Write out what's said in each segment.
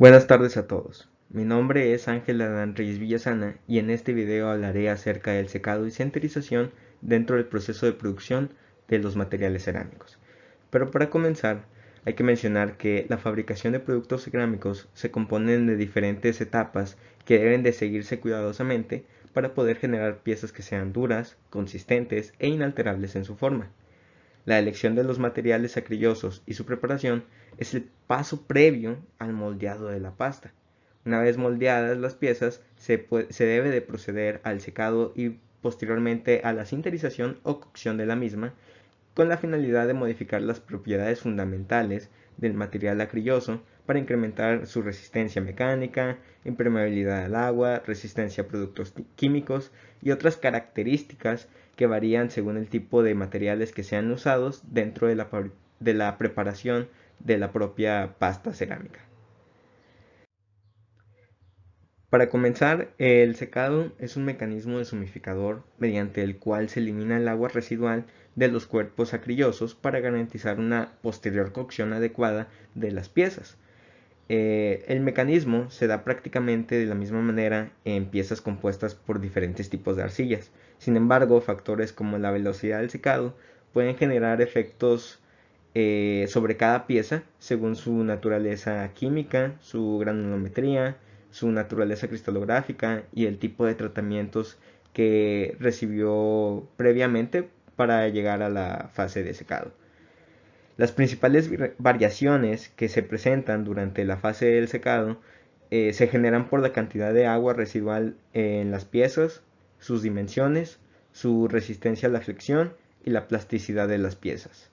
Buenas tardes a todos. Mi nombre es Ángel Adán Reyes Villasana y en este video hablaré acerca del secado y sinterización dentro del proceso de producción de los materiales cerámicos. Pero para comenzar, hay que mencionar que la fabricación de productos cerámicos se componen de diferentes etapas que deben de seguirse cuidadosamente para poder generar piezas que sean duras, consistentes e inalterables en su forma. La elección de los materiales acrillosos y su preparación es el paso previo al moldeado de la pasta. Una vez moldeadas las piezas, se debe de proceder al secado y posteriormente a la sinterización o cocción de la misma, con la finalidad de modificar las propiedades fundamentales del material acrilloso para incrementar su resistencia mecánica, impermeabilidad al agua, resistencia a productos químicos y otras características que varían según el tipo de materiales que sean usados dentro de la preparación de la propia pasta cerámica. Para comenzar, el secado es un mecanismo desumificador mediante el cual se elimina el agua residual de los cuerpos acrillosos para garantizar una posterior cocción adecuada de las piezas. El mecanismo se da prácticamente de la misma manera en piezas compuestas por diferentes tipos de arcillas. Sin embargo, factores como la velocidad del secado pueden generar efectos sobre cada pieza según su naturaleza química, su granulometría, su naturaleza cristalográfica y el tipo de tratamientos que recibió previamente para llegar a la fase de secado. Las principales variaciones que se presentan durante la fase del secado se generan por la cantidad de agua residual en las piezas, sus dimensiones, su resistencia a la fricción y la plasticidad de las piezas.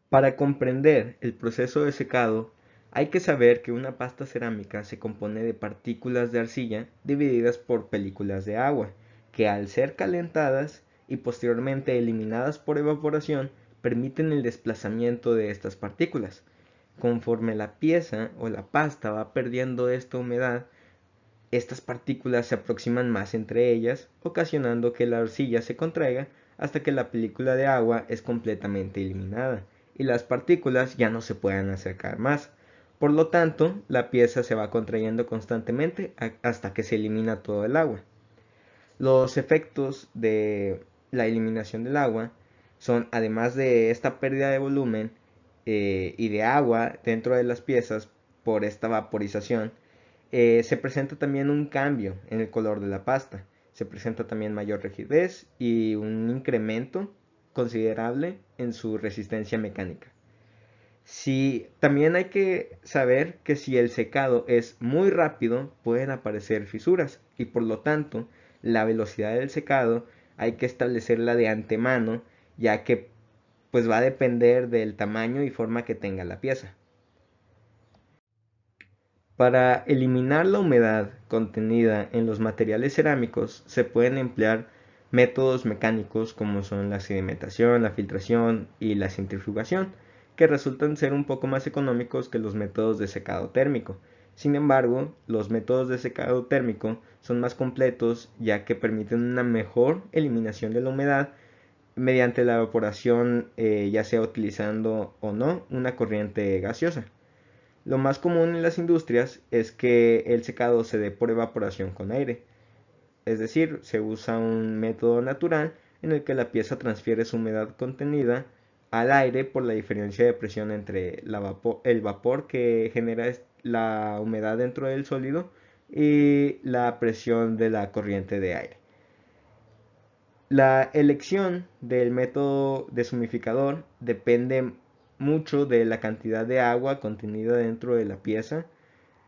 Para comprender el proceso de secado, hay que saber que una pasta cerámica se compone de partículas de arcilla divididas por películas de agua, que al ser calentadas y posteriormente eliminadas por evaporación, permiten el desplazamiento de estas partículas. Conforme la pieza o la pasta va perdiendo esta humedad, estas partículas se aproximan más entre ellas, ocasionando que la arcilla se contraiga hasta que la película de agua es completamente eliminada y las partículas ya no se puedan acercar más. Por lo tanto, la pieza se va contrayendo constantemente hasta que se elimina todo el agua. Los efectos de la eliminación del agua son, además de esta pérdida de volumen y de agua dentro de las piezas por esta vaporización, se presenta también un cambio en el color de la pasta. Se presenta también mayor rigidez y un incremento considerable en su resistencia mecánica. Si también hay que saber que si el secado es muy rápido pueden aparecer fisuras y por lo tanto la velocidad del secado hay que establecerla de antemano, ya que pues va a depender del tamaño y forma que tenga la pieza. Para eliminar la humedad contenida en los materiales cerámicos se pueden emplear métodos mecánicos como son la sedimentación, la filtración y la centrifugación, que resultan ser un poco más económicos que los métodos de secado térmico. Sin embargo, los métodos de secado térmico son más completos ya que permiten una mejor eliminación de la humedad mediante la evaporación, ya sea utilizando o no una corriente gaseosa. Lo más común en las industrias es que el secado se dé por evaporación con aire, es decir, se usa un método natural en el que la pieza transfiere su humedad contenida al aire por la diferencia de presión entre el vapor que genera la humedad dentro del sólido y la presión de la corriente de aire. La elección del método deshumificador depende mucho de la cantidad de agua contenida dentro de la pieza,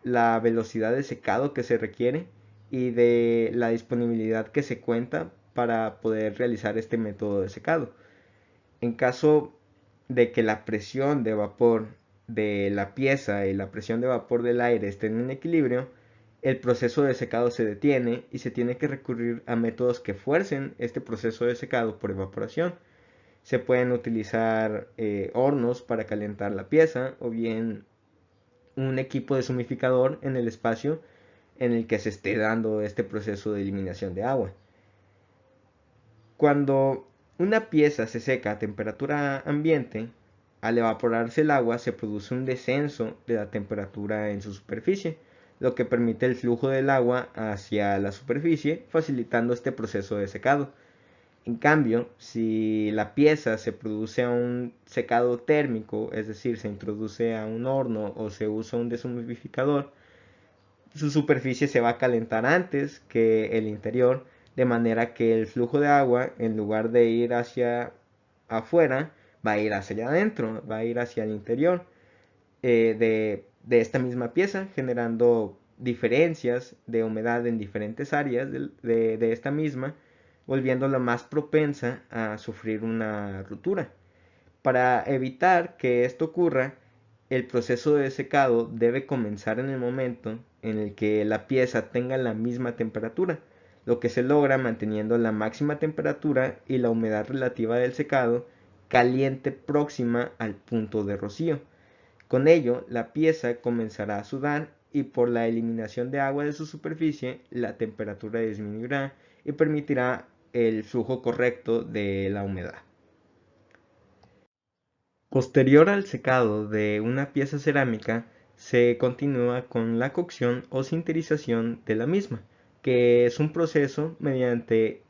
la velocidad de secado que se requiere y de la disponibilidad que se cuenta para poder realizar este método de secado. En caso de que la presión de vapor de la pieza y la presión de vapor del aire estén en equilibrio, el proceso de secado se detiene y se tiene que recurrir a métodos que fuercen este proceso de secado por evaporación. Se pueden utilizar hornos para calentar la pieza o bien un equipo deshumificador en el espacio en el que se esté dando este proceso de eliminación de agua. Cuando una pieza se seca a temperatura ambiente, Al evaporarse el agua se produce un descenso de la temperatura en su superficie, lo que permite el flujo del agua hacia la superficie, facilitando este proceso de secado. En cambio, si la pieza se produce a un secado térmico, es decir, se introduce a un horno o se usa un deshumidificador, su superficie se va a calentar antes que el interior, de manera que el flujo de agua, en lugar de ir hacia afuera, va a ir hacia adentro, va a ir hacia el interior de esta misma pieza, generando diferencias de humedad en diferentes áreas de esta misma, volviéndola más propensa a sufrir una ruptura. Para evitar que esto ocurra, el proceso de secado debe comenzar en el momento en el que la pieza tenga la misma temperatura, lo que se logra manteniendo la máxima temperatura y la humedad relativa del secado caliente próxima al punto de rocío. Con ello, la pieza comenzará a sudar y por la eliminación de agua de su superficie, la temperatura disminuirá y permitirá el flujo correcto de la humedad. Posterior al secado de una pieza cerámica, se continúa con la cocción o sinterización de la misma, que es un proceso mediante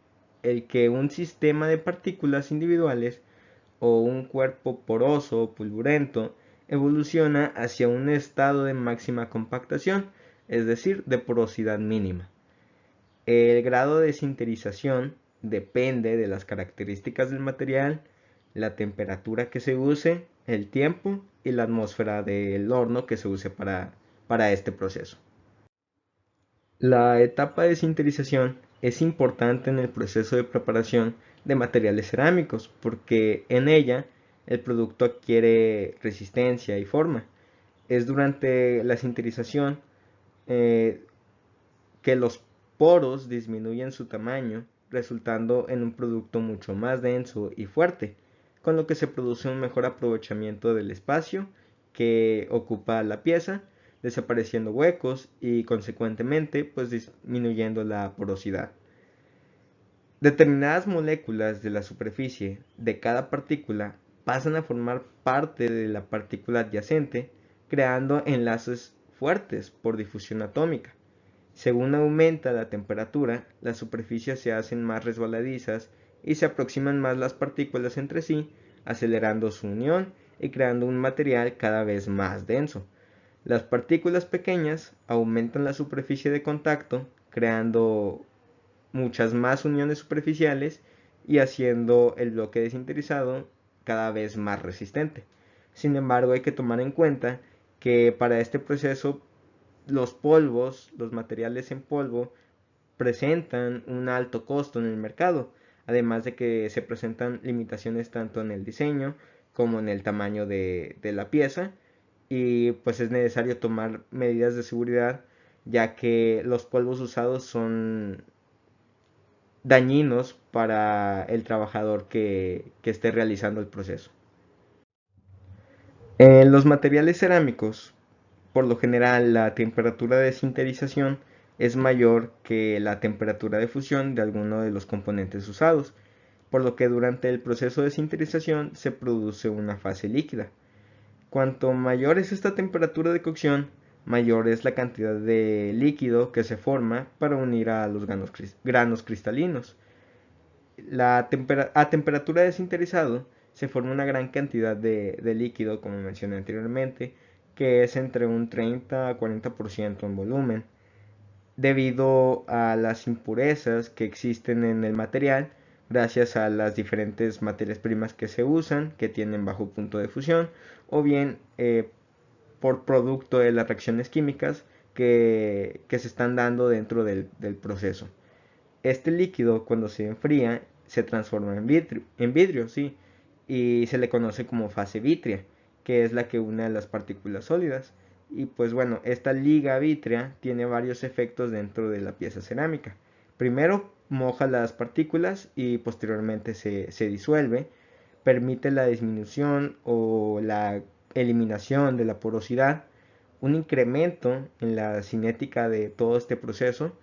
el que un sistema de partículas individuales o un cuerpo poroso o pulburento evoluciona hacia un estado de máxima compactación, es decir, de porosidad mínima. El grado de sinterización depende de las características del material, la temperatura que se use, el tiempo y la atmósfera del horno que se use para este proceso. La etapa de sinterización es importante en el proceso de preparación de materiales cerámicos porque en ella el producto adquiere resistencia y forma. Es durante la sinterización eh, que los poros disminuyen su tamaño, resultando en un producto mucho más denso y fuerte, con lo que se produce un mejor aprovechamiento del espacio que ocupa la pieza, desapareciendo huecos y consecuentemente pues disminuyendo la porosidad. Determinadas moléculas de la superficie de cada partícula pasan a formar parte de la partícula adyacente, creando enlaces fuertes por difusión atómica. Según aumenta la temperatura, las superficies se hacen más resbaladizas y se aproximan más las partículas entre sí, acelerando su unión y creando un material cada vez más denso. Las partículas pequeñas aumentan la superficie de contacto, creando muchas más uniones superficiales y haciendo el bloque desinterizado cada vez más resistente. Sin embargo, hay que tomar en cuenta que para este proceso los polvos, los materiales en polvo, presentan un alto costo en el mercado, además de que se presentan limitaciones tanto en el diseño como en el tamaño de la pieza y pues es necesario tomar medidas de seguridad ya que los polvos usados son dañinos para el trabajador que esté realizando el proceso. En los materiales cerámicos, por lo general, la temperatura de sinterización es mayor que la temperatura de fusión de alguno de los componentes usados, por lo que durante el proceso de sinterización se produce una fase líquida. Cuanto mayor es esta temperatura de cocción, mayor es la cantidad de líquido que se forma para unir a los granos cristalinos. A temperatura de sinterizado se forma una gran cantidad de líquido, como mencioné anteriormente, que es entre un 30 a 40% en volumen, debido a las impurezas que existen en el material, gracias a las diferentes materias primas que se usan, que tienen bajo punto de fusión, o bien por producto de las reacciones químicas que se están dando dentro del proceso. Este líquido, cuando se enfría, se transforma en vidrio, sí, y se le conoce como fase vítrea, que es la que une a las partículas sólidas. Y pues bueno, esta liga vítrea tiene varios efectos dentro de la pieza cerámica. Primero moja las partículas y posteriormente se disuelve, permite la disminución o la eliminación de la porosidad, un incremento en la cinética de todo este proceso,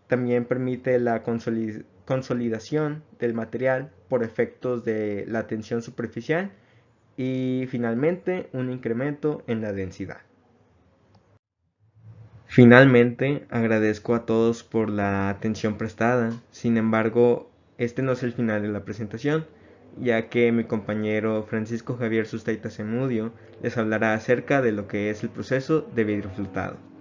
también permite la consolidación del material por efectos de la tensión superficial y finalmente un incremento en la densidad. Finalmente, agradezco a todos por la atención prestada. Sin embargo, este no es el final de la presentación, ya que mi compañero Francisco Javier Sustaita Zamudio les hablará acerca de lo que es el proceso de vidrio flotado.